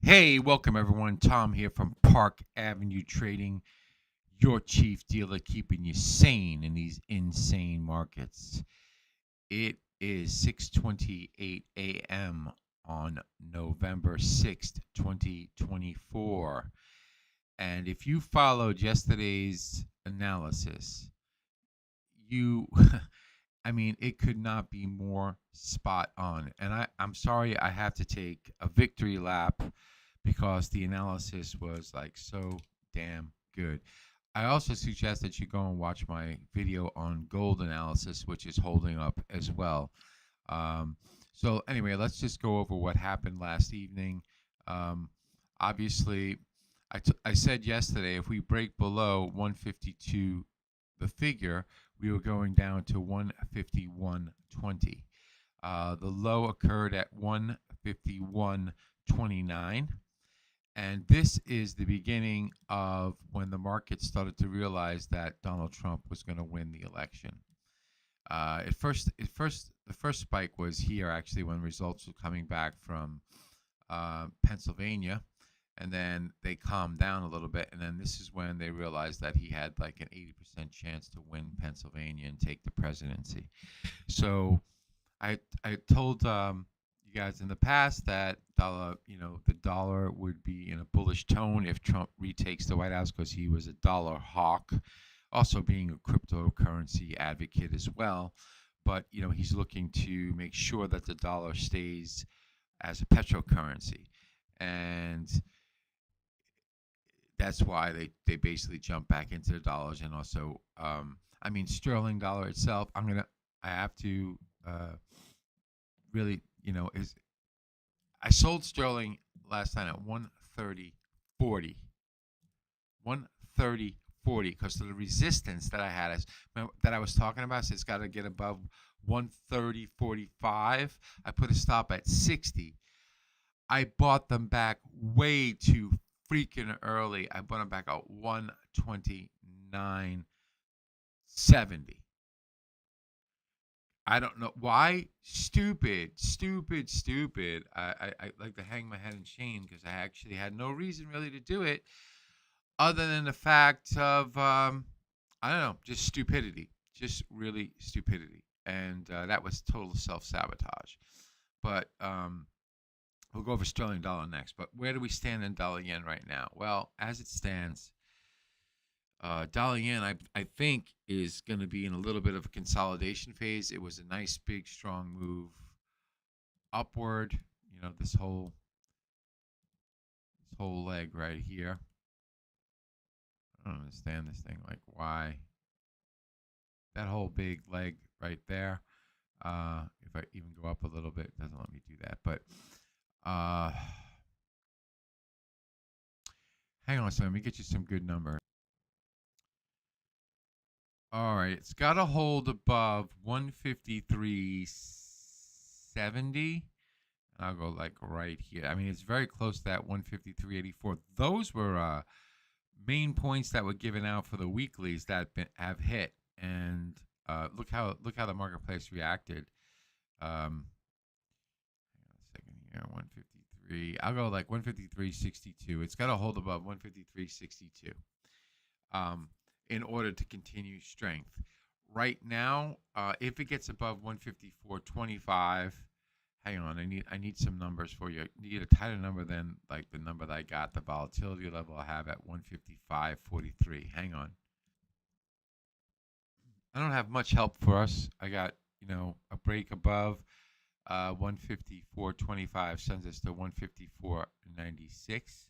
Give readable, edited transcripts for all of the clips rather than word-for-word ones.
Hey, welcome everyone. Tom here from Park Avenue Trading, your chief dealer, keeping you sane in these insane markets. It is 6:28 a.m. on November 6th, 2024. And if you followed yesterday's analysis, you I mean, it could not be more spot on. And I'm sorry I have to take a victory lap because the analysis was like so damn good. I also suggest that you go and watch my video on gold analysis, which is holding up as well. So anyway, let's just go over what happened last evening. Obviously, I said yesterday if we break below 152, the figure, we were going down to 151.20. The low occurred at 151.29. And this is the beginning of when the market started to realize that Donald Trump was going to win the election. The first spike was here actually when results were coming back from Pennsylvania, and then they calmed down a little bit, and then this is when they realized that he had like an 80% chance to win Pennsylvania and take the presidency. So I told you guys in the past that the dollar would be in a bullish tone if Trump retakes the White House because he was a dollar hawk, also being a cryptocurrency advocate as well. But he's looking to make sure that the dollar stays as a petrocurrency, and that's why they basically jump back into the dollars. And also, sterling dollar itself, I have to really, I sold sterling last night at 130.40. 130.40 because of the resistance that I had, that I was talking about. So it's got to get above 130.45. I put a stop at 60. I bought them back way too freaking early. I bought them back at 129.70. I don't know why. Stupid. I like to hang my head in shame because I actually had no reason really to do it other than the fact of, I don't know, just stupidity. Just really stupidity. And that was total self-sabotage. But we'll go over sterling dollar next. But where do we stand in dollar yen right now? Well, as it stands, dollar yen, I think, is going to be in a little bit of a consolidation phase. It was a nice, big, strong move upward. This whole leg right here. I don't understand this thing. Like, why? That whole big leg right there. If I even go up a little bit, it doesn't let me do that. But hang on a second. Let me get you some good number. All right, it's got to hold above 153.70. I'll go like right here. I mean, it's very close to that 153.84. Those were main points that were given out for the weeklies that have hit, and look how the marketplace reacted. Hang on a second here. 153. I'll go like 153.62. It's got to hold above 153.62. In order to continue strength. Right now, if it gets above 154.25, hang on, I need some numbers for you. I need a tighter number than like the number that I got, the volatility level I have at 155.43. Hang on. I don't have much help for us. I got, a break above 154.25 sends us to 154.96.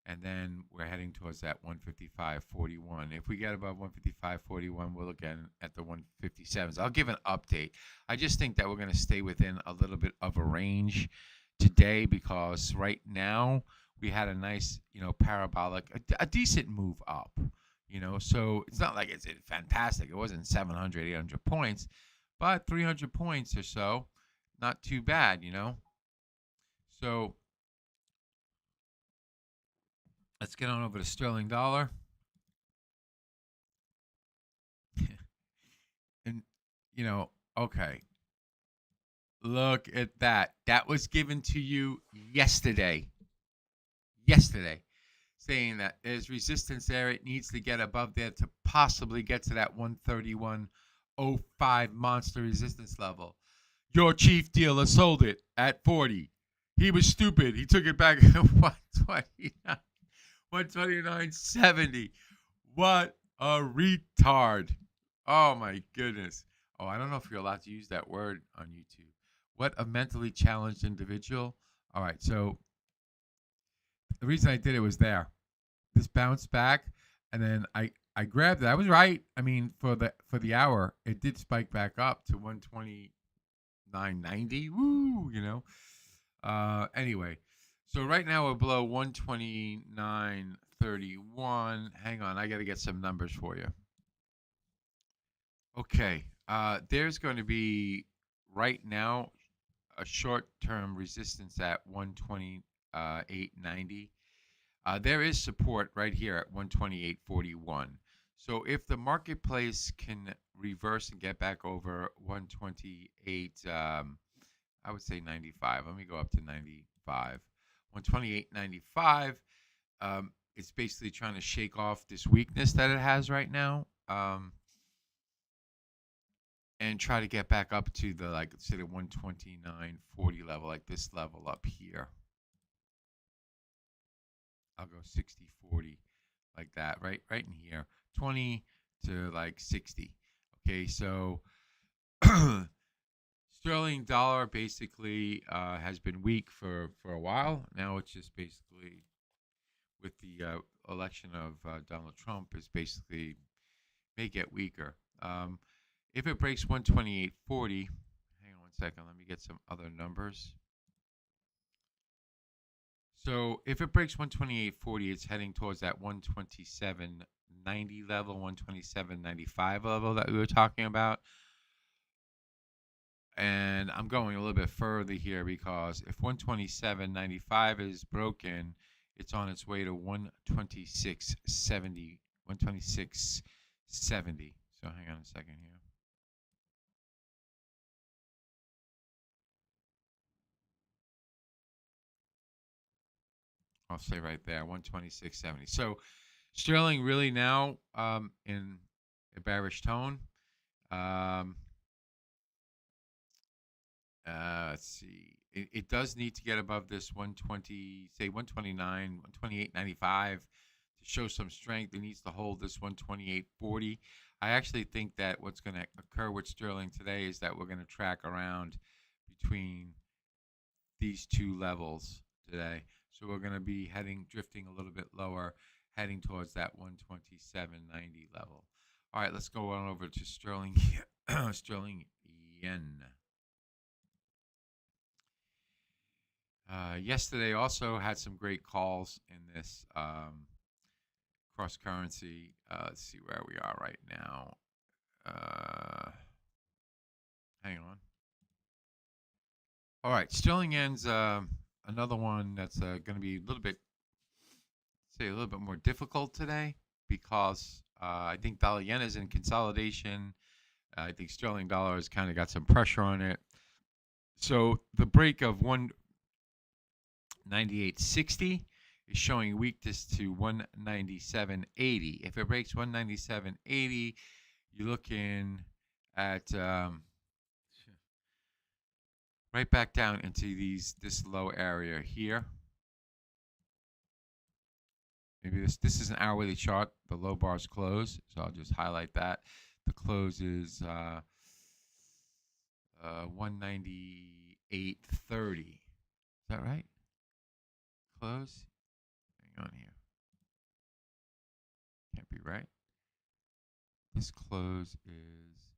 And then we're heading towards that 155.41. If we get above 155.41, we'll look at the 157s. I'll give an update. I just think that we're going to stay within a little bit of a range today because right now we had a nice, parabolic, a decent move up. So it's not like it's fantastic. It wasn't 700, 800 points, but 300 points or so, not too bad, So let's get on over to sterling dollar. And, okay. Look at that. That was given to you yesterday. yesterday, saying that there's resistance there. It needs to get above there to possibly get to that 131.05 monster resistance level. Your chief dealer sold it at 40. He was stupid. He took it back at 129, 129.70. What a retard. Oh my goodness. Oh, I don't know if you're allowed to use that word on YouTube. What a mentally challenged individual. All right, so the reason I did it was there. This bounced back, and then I grabbed it. I was right. I mean, for the hour, it did spike back up to 129.90. Woo, you know. Anyway, so right now we're below 129.31. Hang on, I got to get some numbers for you. Okay, there's going to be right now a short-term resistance at 128.90. There is support right here at 128.41. So if the marketplace can reverse and get back over 128, I would say 95. Let me go up to 95. 128.95. It's basically trying to shake off this weakness that it has right now. And try to get back up to the, like, say, the 129.40 level, like this level up here. I'll go 60-40, like that, right in here. 20 to like 60. Okay, so sterling dollar basically has been weak for a while. Now it's just basically, with the election of Donald Trump, is basically may get weaker. If it breaks 128.40, hang on one second, let me get some other numbers. So if it breaks 128.40, it's heading towards that 127.90 level, 127.95 level that we were talking about. And I'm going a little bit further here, because if 127.95 is broken, it's on its way to 126.70. 126.70. So hang on a second here. I'll say right there, 126.70. So sterling really now in a bearish tone. Let's see. It does need to get above this 120, say 129, 128.95 to show some strength. It needs to hold this 128.40. I actually think that what's going to occur with sterling today is that we're going to track around between these two levels today. So we're going to be drifting a little bit lower, heading towards that 127.90 level. All right, let's go on over to sterling sterling yen. Yesterday also had some great calls in this cross currency. Let's see where we are right now. Hang on. All right, sterling yen's another one that's going to be a little bit more difficult today, because I think dollar yen is in consolidation. I think sterling dollar has kind of got some pressure on it. So the break of 198.60 is showing weakness to 197.80. If it breaks 197.80, you're looking at right back down into this low area here. Maybe this is an hourly chart. The low bar's close, so I'll just highlight that. The close is 198.30. Is that right? Close. Hang on here. Can't be right. This close is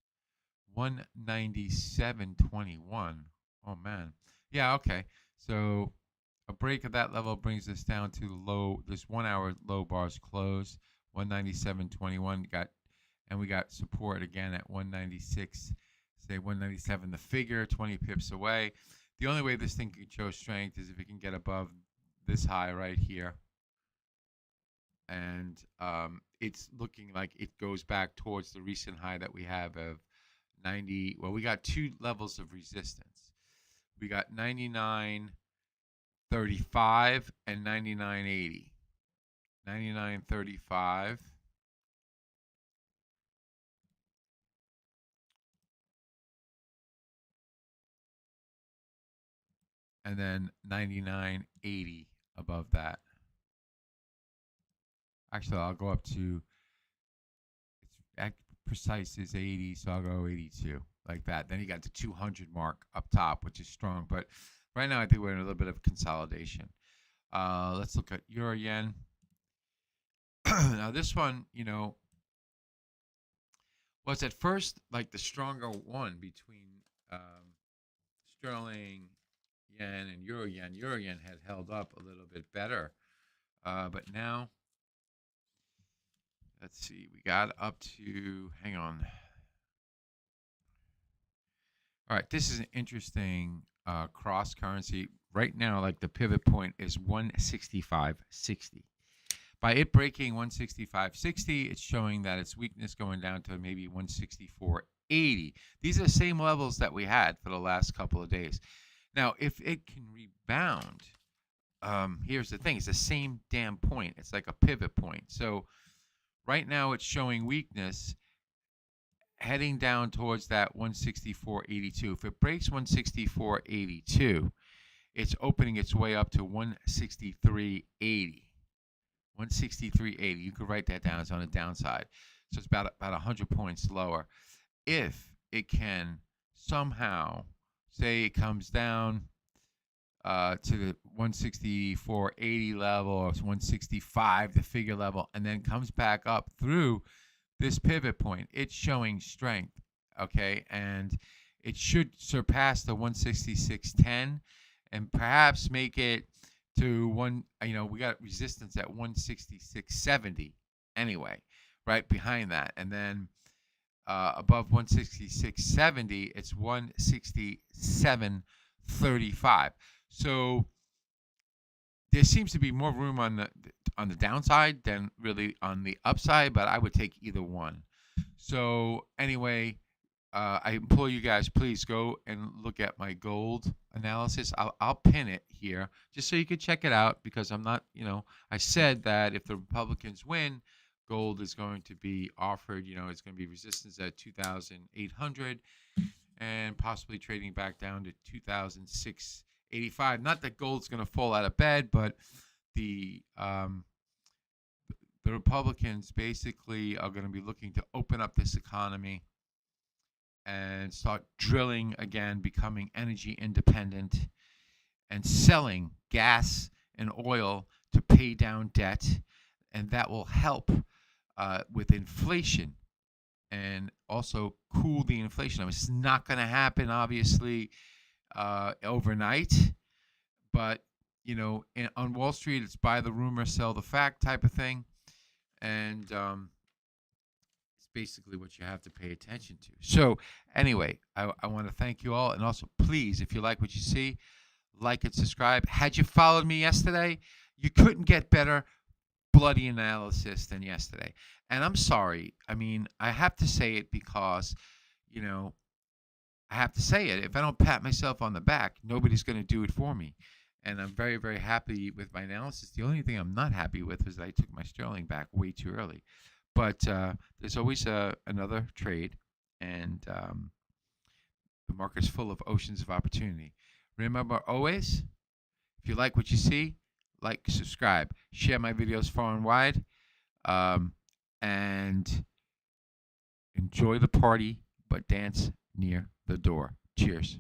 197.21. Oh man. Yeah. Okay. So a break at that level brings us down to low. This 1 hour low bar's close. 197.21 and we got support again at 196. Say 197. The figure 20 pips away. The only way this thing can show strength is if it can get above this high right here, and it's looking like it goes back towards the recent high that we have of 90. Well, we got two levels of resistance. We got 99.30 99.35 and 99.80. 99.35 and then 99.80 above that. Actually, I'll go up to, it's precise is 80, so I'll go 82, like that. Then you got the 200 mark up top, which is strong. But right now, I think we're in a little bit of consolidation. Let's look at Euro Yen. Now, this one, was at first like the stronger one between sterling yen and Euro Yen. Euro Yen had held up a little bit better. But now, let's see, we got up to, hang on. All right, this is an interesting cross currency. Right now, like the pivot point is 165.60. By it breaking 165.60, it's showing that its weakness going down to maybe 164.80. These are the same levels that we had for the last couple of days. Now, if it can rebound, here's the thing. It's the same damn point. It's like a pivot point. So right now it's showing weakness heading down towards that 164.82. If it breaks 164.82, it's opening its way up to 163.80. 163.80. You could write that down. It's on the downside. So it's about 100 points lower. If it can somehow, say it comes down to the 164.80 level or 165, the figure level, and then comes back up through this pivot point, it's showing strength, okay? And it should surpass the 166.10 and perhaps make it to we got resistance at 166.70 anyway, right behind that. And then above 166.70, it's 167.35. So there seems to be more room on the downside than really on the upside, but I would take either one. So anyway, I implore you guys, please go and look at my gold analysis. I'll pin it here just so you can check it out, because I'm not, I said that if the Republicans win, gold is going to be offered, it's going to be resistance at 2,800 and possibly trading back down to 2,685. Not that gold's going to fall out of bed, but the Republicans basically are going to be looking to open up this economy and start drilling again, becoming energy independent, and selling gas and oil to pay down debt. And that will help with inflation and also cool the inflation. I mean, it's not going to happen, obviously, overnight. But, on Wall Street, it's buy the rumor, sell the fact type of thing. And basically what you have to pay attention to. So anyway, I want to thank you all. And also, please, if you like what you see, like and subscribe. Had you followed me yesterday, you couldn't get better bloody analysis than yesterday. And I'm sorry. I mean, I have to say it because, I have to say it. If I don't pat myself on the back, nobody's going to do it for me. And I'm very, very happy with my analysis. The only thing I'm not happy with is that I took my sterling back way too early. But there's always another trade, and the market's full of oceans of opportunity. Remember, always, if you like what you see, like, subscribe, share my videos far and wide, and enjoy the party, but dance near the door. Cheers.